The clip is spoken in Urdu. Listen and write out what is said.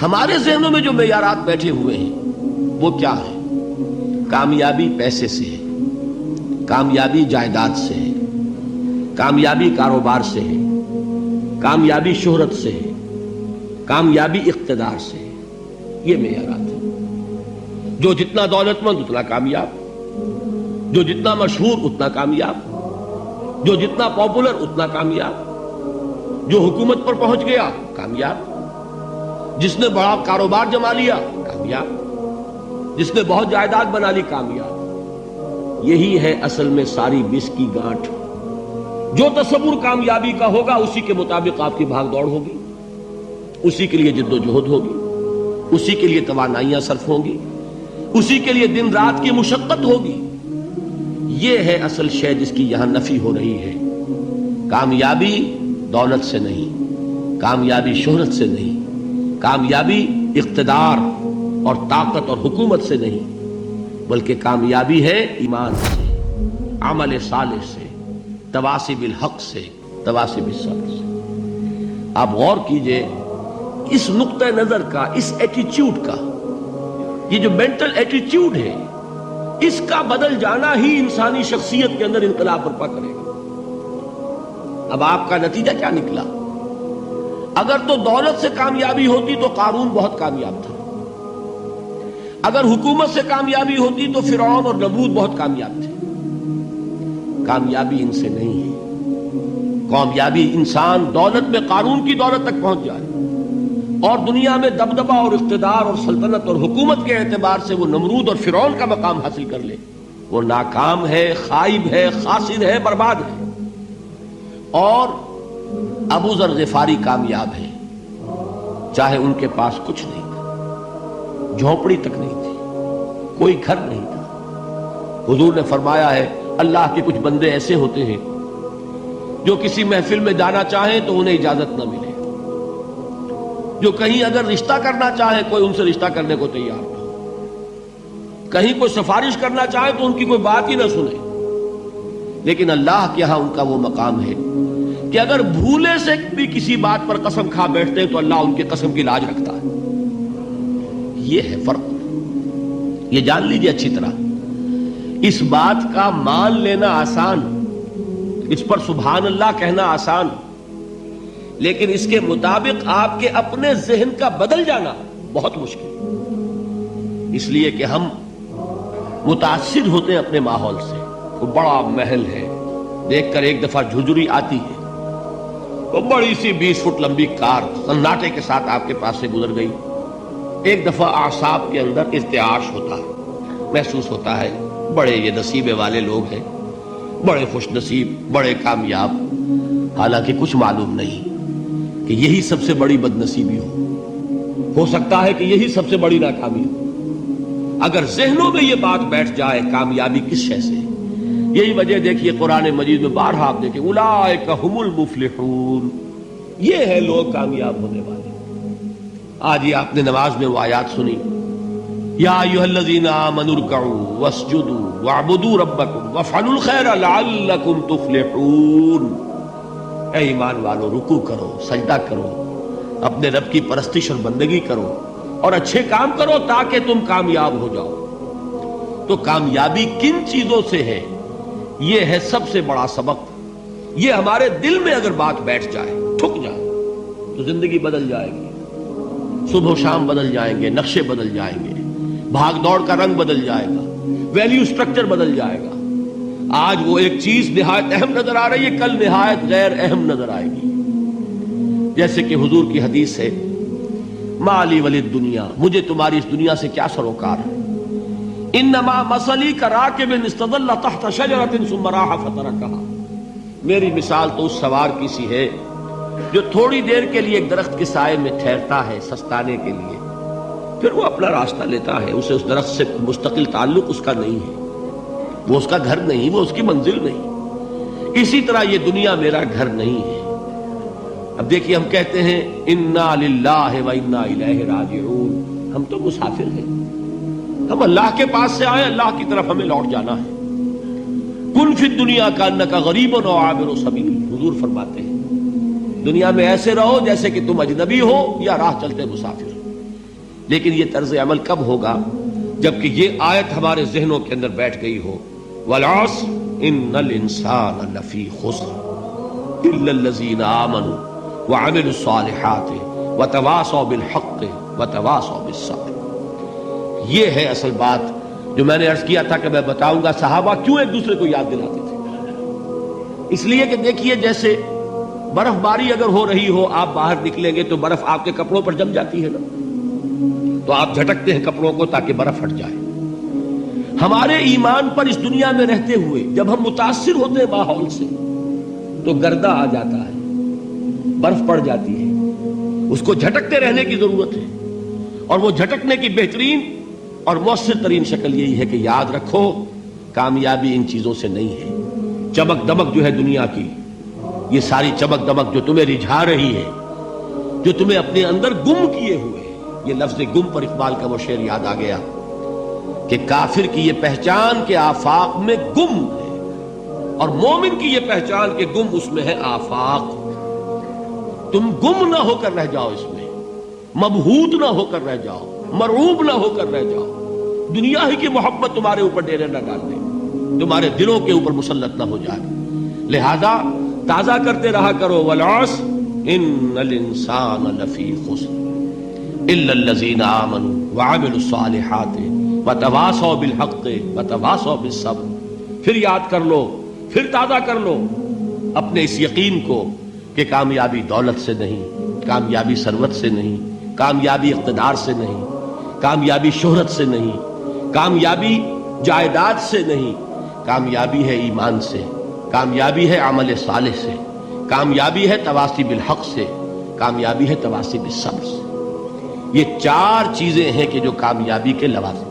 ہمارے ذہنوں میں جو معیارات بیٹھے ہوئے ہیں وہ کیا ہے؟ کامیابی پیسے سے ہے، کامیابی جائیداد سے ہے، کامیابی کاروبار سے ہے، کامیابی شہرت سے ہے، کامیابی اقتدار سے ہے. یہ معیارات ہیں. جو جتنا دولت مند اتنا کامیاب، جو جتنا مشہور اتنا کامیاب، جو جتنا پاپولر اتنا کامیاب، جو حکومت پر پہنچ گیا کامیاب، جس نے بڑا کاروبار جما لیا کامیاب، جس نے بہت جائیداد بنا لی کامیاب. یہی ہے اصل میں ساری بس کی گانٹھ. جو تصور کامیابی کا ہوگا اسی کے مطابق آپ کی بھاگ دوڑ ہوگی، اسی کے لیے جد و جہد ہوگی، اسی کے لیے توانائیاں صرف ہوں گی، اسی کے لیے دن رات کی مشقت ہوگی. یہ ہے اصل شے جس کی یہاں نفی ہو رہی ہے. کامیابی دولت سے نہیں، کامیابی شہرت سے نہیں، کامیابی اقتدار اور طاقت اور حکومت سے نہیں، بلکہ کامیابی ہے ایمان سے، عمل صالح سے، تواصی بالحق سے، تواصی بالصبر سے. آپ غور کیجئے اس نقطہ نظر کا، اس ایٹیچیوڈ کا، یہ جو مینٹل ایٹیچیوڈ ہے، اس کا بدل جانا ہی انسانی شخصیت کے اندر انقلاب برپا کرے گا. اب آپ کا نتیجہ کیا نکلا؟ اگر تو دولت سے کامیابی ہوتی تو قارون بہت کامیاب تھا، اگر حکومت سے کامیابی ہوتی تو فرعون اور نمرود بہت کامیاب تھے. کامیابی ان سے نہیں ہے. کامیابی انسان دولت میں قارون کی دولت تک پہنچ جائے اور دنیا میں دبدبہ اور اقتدار اور سلطنت اور حکومت کے اعتبار سے وہ نمرود اور فرعون کا مقام حاصل کر لے، وہ ناکام ہے، خائب ہے، خاسر ہے، برباد ہے. اور ابو ذر غفاری کامیاب ہے، چاہے ان کے پاس کچھ نہیں تھا، جھونپڑی تک نہیں تھی، کوئی گھر نہیں تھا. حضور نے فرمایا ہے اللہ کے کچھ بندے ایسے ہوتے ہیں جو کسی محفل میں جانا چاہیں تو انہیں اجازت نہ ملے، جو کہیں اگر رشتہ کرنا چاہیں کوئی ان سے رشتہ کرنے کو تیار نہ، کہیں کوئی سفارش کرنا چاہے تو ان کی کوئی بات ہی نہ سنے. لیکن اللہ کے ہاں ان کا وہ مقام ہے کہ اگر بھولے سے بھی کسی بات پر قسم کھا بیٹھتے ہیں تو اللہ ان کی قسم کی لاج رکھتا ہے. یہ ہے فرق. یہ جان لیجیے اچھی طرح. اس بات کا مان لینا آسان، اس پر سبحان اللہ کہنا آسان، لیکن اس کے مطابق آپ کے اپنے ذہن کا بدل جانا بہت مشکل. اس لیے کہ ہم متاثر ہوتے ہیں اپنے ماحول سے. وہ بڑا محل ہے، دیکھ کر ایک دفعہ جھجری آتی ہے، وہ بڑی سی 20 فٹ لمبی کار سناٹے کے ساتھ آپ کے پاس سے گزر گئی. ایک دفعہ اعصاب کے اندر ارتعاش ہوتا ہے، محسوس ہوتا ہے بڑے یہ نصیبے والے لوگ ہیں، بڑے خوش نصیب، بڑے کامیاب. حالانکہ کچھ معلوم نہیں کہ یہی سب سے بڑی بد نصیبی ہو سکتا ہے کہ یہی سب سے بڑی ناکامی ہو. اگر ذہنوں میں یہ بات بیٹھ جائے کامیابی کس شے سے. یہی وجہ دیکھیے قرآن مجید میں بارہا آپ دیکھیں اولئک ھم المفلحون، یہ ہے لوگ کامیاب ہونے والے. آج یہ آپ نے نماز میں وہ آیات سنی، یا ایھا الذین آمنوا ارکعوا واسجدوا واعبدوا ربکم وافعلوا الخیر لعلکم تفلحون. اے ایمان والو، رکوع کرو، سجدہ کرو، اپنے رب کی پرستش اور بندگی کرو اور اچھے کام کرو تاکہ تم کامیاب ہو جاؤ. تو کامیابی کن چیزوں سے ہے؟ یہ ہے سب سے بڑا سبق. یہ ہمارے دل میں اگر بات بیٹھ جائے، ٹھک جائے، تو زندگی بدل جائے گی. صبح و شام بدل جائیں گے، نقشے بدل جائیں گے، بھاگ دوڑ کا رنگ بدل جائے گا، ویلیو سٹرکچر بدل جائے گا. آج وہ ایک چیز نہایت اہم نظر آ رہی ہے، کل نہایت غیر اہم نظر آئے گی. جیسے کہ حضور کی حدیث ہے، مالی ولی دنیا، مجھے تمہاری اس دنیا سے کیا سروکار ہے. انما مثلی کراکب استظل تحت شجرۃ ثم راح فترکها، میری مثال تو اس سوار کی سی ہے جو تھوڑی دیر کے لیے ایک درخت کے سائے میں ٹھہرتا ہے سستانے کے لیے، پھر وہ اپنا راستہ لیتا ہے. اسے اس درخت سے مستقل تعلق اس کا نہیں ہے، وہ اس کا گھر نہیں، وہ اس کی منزل نہیں. اسی طرح یہ دنیا میرا گھر نہیں ہے. اب دیکھیے ہم کہتے ہیں انا للہ و انا الیہ راجعون، ہم تو مسافر ہیں، ہم اللہ کے پاس سے آئے، اللہ کی طرف ہمیں لوٹ جانا ہے. کن فی الدنیا کانک غریب و عابر سبیل، حضور فرماتے ہیں دنیا میں ایسے رہو جیسے کہ تم اجنبی ہو یا راہ چلتے مسافر. لیکن یہ طرز عمل کب ہوگا؟ جبکہ یہ آیت ہمارے ذہنوں کے اندر بیٹھ گئی ہو، والعصر ان الانسان لفی خسر الا الذین آمنوا وعملوا الصالحات وتواصوا بالحق وتواصوا بالصبر۔ یہ ہے اصل بات جو میں نے عرض کیا تھا کہ میں بتاؤں گا صحابہ کیوں ایک دوسرے کو یاد دلاتے تھے۔ اس لیے کہ دیکھیے جیسے برف باری اگر ہو رہی ہو، آپ باہر نکلیں گے تو برف آپ کے کپڑوں پر جم جاتی ہے نا، تو آپ جھٹکتے ہیں کپڑوں کو تاکہ برف ہٹ جائے۔ ہمارے ایمان پر اس دنیا میں رہتے ہوئے جب ہم متاثر ہوتے ہیں ماحول سے تو گردہ آ جاتا ہے، برف پڑ جاتی ہے، اس کو جھٹکتے رہنے کی ضرورت ہے۔ اور وہ جھٹکنے کی بہترین اور مؤثر ترین شکل یہی ہے کہ یاد رکھو کامیابی ان چیزوں سے نہیں ہے۔ چمک دمک جو ہے دنیا کی، یہ ساری چمک دمک جو تمہیں رجھا رہی ہے، جو تمہیں اپنے اندر گم کیے ہوئے، یہ لفظ گم پر اقبال کا وہ شعر یاد آ گیا کہ کافر کی یہ پہچان کے آفاق میں گم ہے، اور مومن کی یہ پہچان کے گم اس میں ہے آفاق۔ تم گم نہ ہو کر رہ جاؤ، اس میں مبہوت نہ ہو کر رہ جاؤ، مرعوب نہ ہو کر رہ جاؤ، دنیا ہی کی محبت تمہارے اوپر ڈیرے نہ ڈال دے، تمہارے دلوں کے اوپر مسلط نہ ہو جائے۔ لہذا تازہ کرتے رہا کرو، والعصر ان الانسان لفی خسر الا الذین آمنوا وعملوا الصالحات وتواصوا بالحق وتواصوا بالصبر۔ پھر یاد کر لو، پھر تازہ کر لو اپنے اس یقین کو کہ کامیابی دولت سے نہیں، کامیابی ثروت سے نہیں، کامیابی اقتدار سے نہیں، کامیابی شہرت سے نہیں، کامیابی جائیداد سے نہیں، کامیابی ہے ایمان سے، کامیابی ہے عمل صالح سے، کامیابی ہے تواصی بالحق سے، کامیابی ہے تواصی بالصبر سے۔ یہ چار چیزیں ہیں کہ جو کامیابی کے لوازم